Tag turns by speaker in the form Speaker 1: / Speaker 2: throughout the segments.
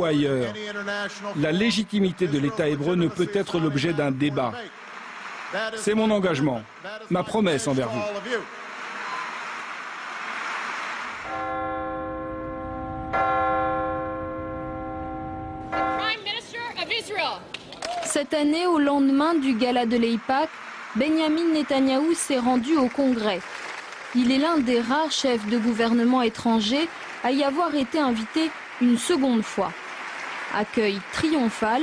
Speaker 1: fois ailleurs. La légitimité de l'État hébreu ne peut être l'objet d'un débat. C'est mon engagement, ma promesse envers vous.
Speaker 2: Cette année, au lendemain du gala de l'AIPAC, Benjamin Netanyahou s'est rendu au Congrès. Il est l'un des rares chefs de gouvernement étrangers à y avoir été invité une seconde fois. Accueil triomphal,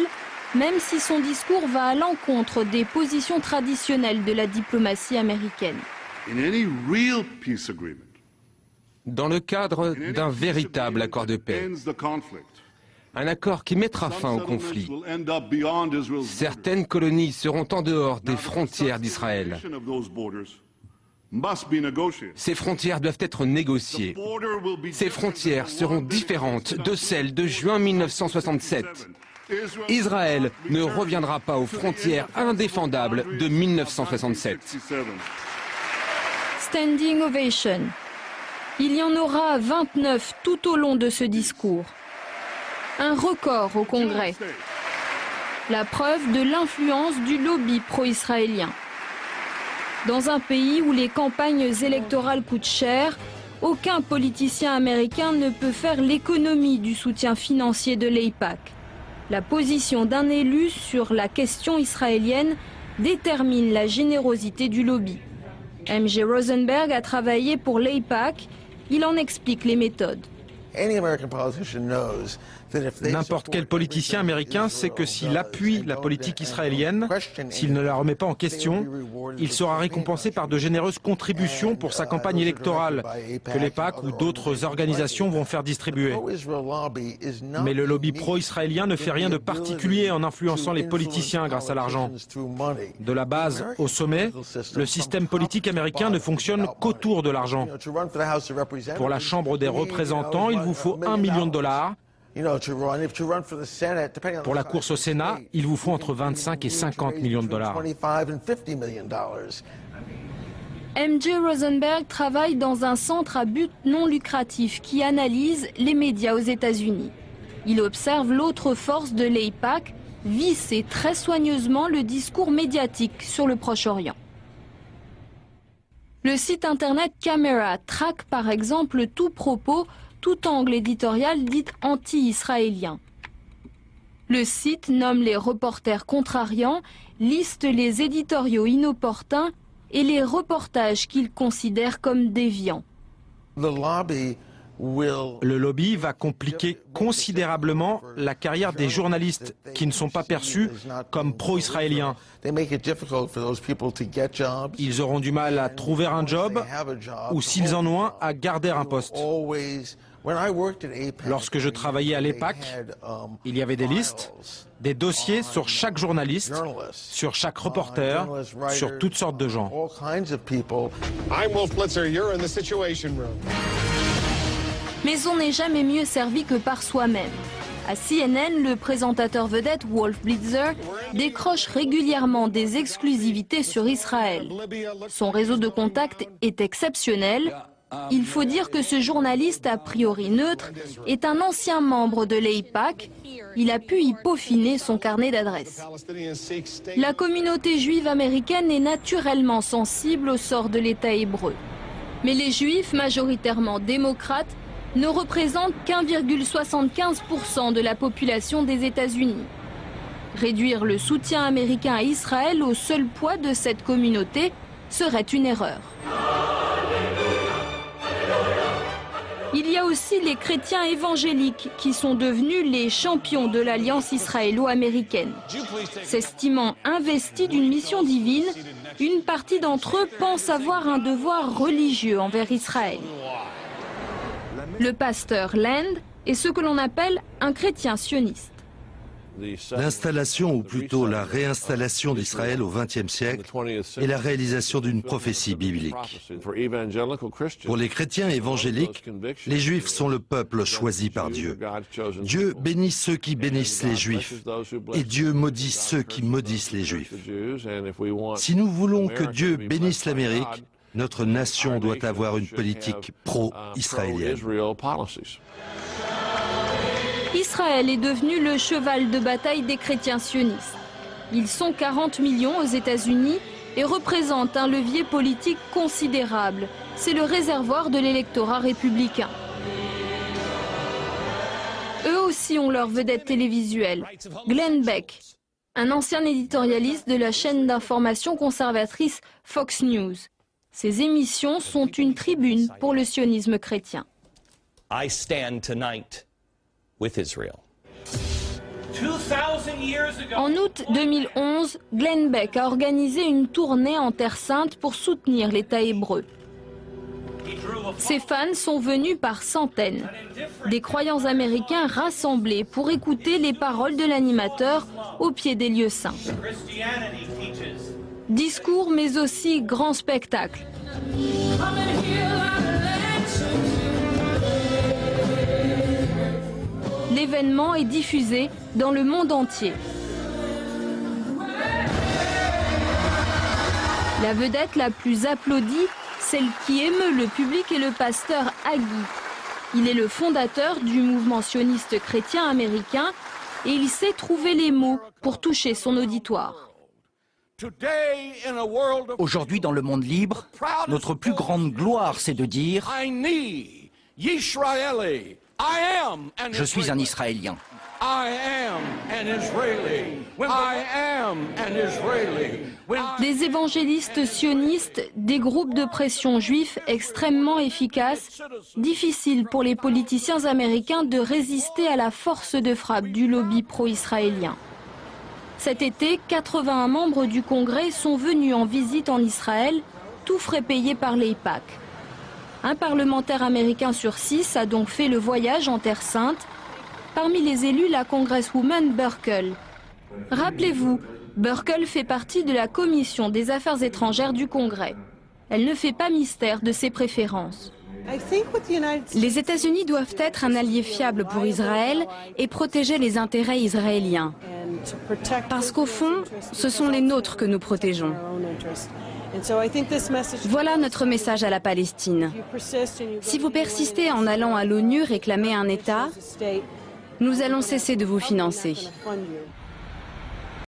Speaker 2: même si son discours va à l'encontre des positions traditionnelles de la diplomatie américaine.
Speaker 3: Dans le cadre d'un véritable accord de paix, un accord qui mettra fin au conflit, certaines colonies seront en dehors des frontières d'Israël. Ces frontières doivent être négociées. Ces frontières seront différentes de celles de juin 1967. Israël ne reviendra pas aux frontières indéfendables de 1967.
Speaker 2: Standing ovation. Il y en aura 29 tout au long de ce discours. Un record au Congrès. La preuve de l'influence du lobby pro-israélien. Dans un pays où les campagnes électorales coûtent cher, aucun politicien américain ne peut faire l'économie du soutien financier de l'AIPAC. La position d'un élu sur la question israélienne détermine la générosité du lobby. M.J. Rosenberg a travaillé pour l'AIPAC. Il en explique les méthodes.
Speaker 4: N'importe quel politicien américain sait que s'il appuie la politique israélienne, s'il ne la remet pas en question, il sera récompensé par de généreuses contributions pour sa campagne électorale que l'AIPAC ou d'autres organisations vont faire distribuer. Mais le lobby pro-israélien ne fait rien de particulier en influençant les politiciens grâce à l'argent. De la base au sommet, le système politique américain ne fonctionne qu'autour de l'argent. Pour la Chambre des représentants, il vous faut $1 million. Pour la course au Sénat, il vous faut entre 25 et 50 millions de dollars.
Speaker 2: M.J. Rosenberg travaille dans un centre à but non lucratif qui analyse les médias aux États-Unis. Il observe l'autre force de l'AIPAC, visser très soigneusement le discours médiatique sur le Proche-Orient. Le site internet Camera traque par exemple tout propos, tout angle éditorial dit anti-israélien. Le site nomme les reporters contrariants, liste les éditoriaux inopportuns et les reportages qu'il considère comme déviants.
Speaker 4: Le lobby va compliquer considérablement la carrière des journalistes qui ne sont pas perçus comme pro-israéliens. Ils auront du mal à trouver un job ou, s'ils en ont un, à garder un poste. Lorsque je travaillais à l'AIPAC, il y avait des listes, des dossiers sur chaque journaliste, sur chaque reporter, sur toutes sortes de gens.
Speaker 2: Mais on n'est jamais mieux servi que par soi-même. À CNN, le présentateur vedette Wolf Blitzer décroche régulièrement des exclusivités sur Israël. Son réseau de contacts est exceptionnel. Il faut dire que ce journaliste, a priori neutre, est un ancien membre de l'AIPAC. Il a pu y peaufiner son carnet d'adresses. La communauté juive américaine est naturellement sensible au sort de l'État hébreu. Mais les juifs, majoritairement démocrates, ne représentent qu'1,75% de la population des États-Unis. Réduire le soutien américain à Israël au seul poids de cette communauté serait une erreur. Il y a aussi les chrétiens évangéliques qui sont devenus les champions de l'alliance israélo-américaine. S'estimant investis d'une mission divine, une partie d'entre eux pense avoir un devoir religieux envers Israël. Le pasteur Land est ce que l'on appelle un chrétien sioniste.
Speaker 5: L'installation, ou plutôt la réinstallation d'Israël au XXe siècle est la réalisation d'une prophétie biblique. Pour les chrétiens évangéliques, les Juifs sont le peuple choisi par Dieu. Dieu bénit ceux qui bénissent les Juifs et Dieu maudit ceux qui maudissent les Juifs. Si nous voulons que Dieu bénisse l'Amérique, notre nation doit avoir une politique pro-israélienne.
Speaker 2: Israël est devenu le cheval de bataille des chrétiens sionistes. Ils sont 40 millions aux États-Unis et représentent un levier politique considérable. C'est le réservoir de l'électorat républicain. Eux aussi ont leur vedette télévisuelle, Glenn Beck, un ancien éditorialiste de la chaîne d'information conservatrice Fox News. Ces émissions sont une tribune pour le sionisme chrétien.
Speaker 6: I stand tonight with Israel.
Speaker 2: En août 2011, Glenn Beck a organisé une tournée en Terre Sainte pour soutenir l'État hébreu. Ses fans sont venus par centaines. Des croyants américains rassemblés pour écouter les paroles de l'animateur au pied des lieux saints. Discours mais aussi grand spectacle. L'événement est diffusé dans le monde entier. La vedette la plus applaudie, celle qui émeut le public, est le pasteur Hagi. Il est le fondateur du mouvement sioniste chrétien américain et il sait trouver les mots pour toucher son auditoire.
Speaker 7: Aujourd'hui, dans le monde libre, notre plus grande gloire, c'est de dire « Je suis un Israélien ».
Speaker 2: Des évangélistes sionistes, des groupes de pression juifs extrêmement efficaces, difficile pour les politiciens américains de résister à la force de frappe du lobby pro-israélien. Cet été, 81 membres du Congrès sont venus en visite en Israël, tout frais payés par l'AIPAC. Un parlementaire américain sur 6 a donc fait le voyage en Terre Sainte. Parmi les élus, la congresswoman Burkle. Rappelez-vous, Burkle fait partie de la commission des affaires étrangères du Congrès. Elle ne fait pas mystère de ses préférences.
Speaker 8: Les États-Unis doivent être un allié fiable pour Israël et protéger les intérêts israéliens. Parce qu'au fond, ce sont les nôtres que nous protégeons. Voilà notre message à la Palestine. Si vous persistez en allant à l'ONU réclamer un État, nous allons cesser de vous financer.